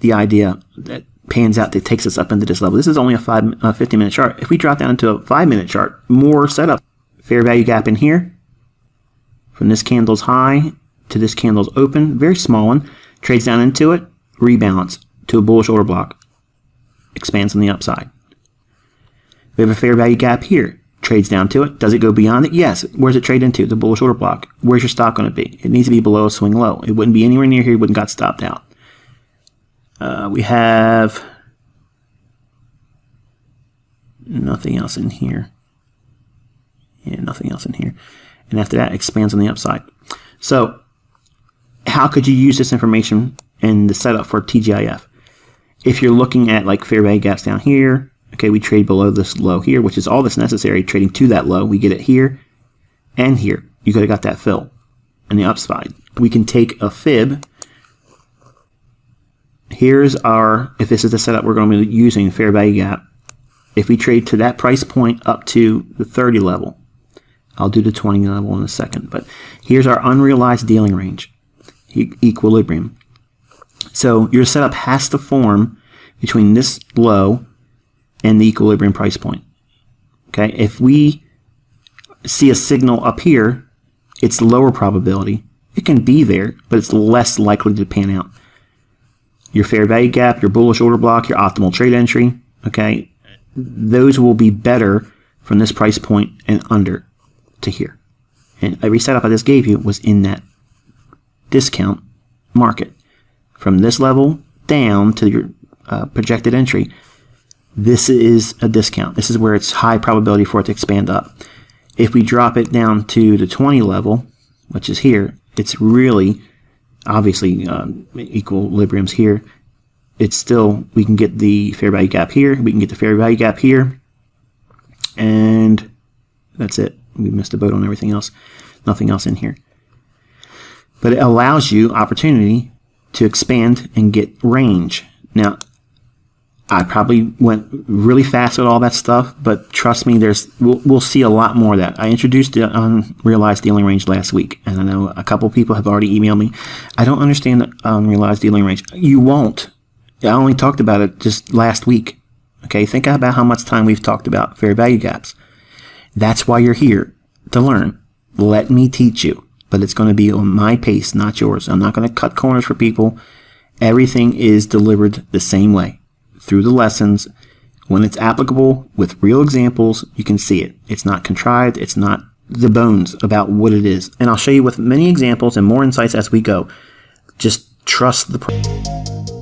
the idea that pans out that takes us up into this level. This is only a 50-minute chart. If we drop down into a 5-minute chart, more setup. Fair value gap in here. From this candle's high to this candle's open, very small one. Trades down into it, rebalance to a bullish order block. Expands on the upside. We have a fair value gap here. Trades down to it. Does it go beyond it? Yes. Where's it trade into? The bullish order block. Where's your stop going to be? It needs to be below a swing low. It wouldn't be anywhere near here. It wouldn't got stopped out. We have nothing else in here. Yeah, nothing else in here. And after that, expands on the upside. So, how could you use this information in the setup for TGIF? If you're looking at like fair value gaps down here, okay, we trade below this low here, which is all that's necessary, trading to that low. We get it here and here. You could have got that fill on the upside. We can take a fib. Here's our, if this is the setup we're going to be using, fair value gap. If we trade to that price point up to the 30 level, I'll do the 20 level in a second, but here's our unrealized dealing range, equilibrium. So your setup has to form between this low and the equilibrium price point. Okay, if we see a signal up here, it's lower probability. It can be there, but it's less likely to pan out. Your fair value gap, your bullish order block, your optimal trade entry, okay, those will be better from this price point and under to here. And every setup I just gave you was in that discount market. From this level down to your projected entry, this is a discount. This is where it's high probability for it to expand up. If we drop it down to the 20 level, which is here, it's really obviously equilibrium's here. It's still, we can get the fair value gap here, we can get the fair value gap here, and that's it. We missed a boat on everything else. Nothing else in here. But it allows you opportunity to expand and get range. Now, I probably went really fast with all that stuff, but trust me, we'll see a lot more of that. I introduced the unrealized dealing range last week, and I know a couple people have already emailed me. I don't understand the unrealized dealing range. You won't. I only talked about it just last week. Okay, think about how much time we've talked about fair value gaps. That's why you're here, to learn. Let me teach you, but it's going to be on my pace, not yours. I'm not going to cut corners for people. Everything is delivered the same way, through the lessons. When it's applicable with real examples, you can see it. It's not contrived. It's not the bones about what it is. And I'll show you with many examples and more insights as we go. Just trust the process.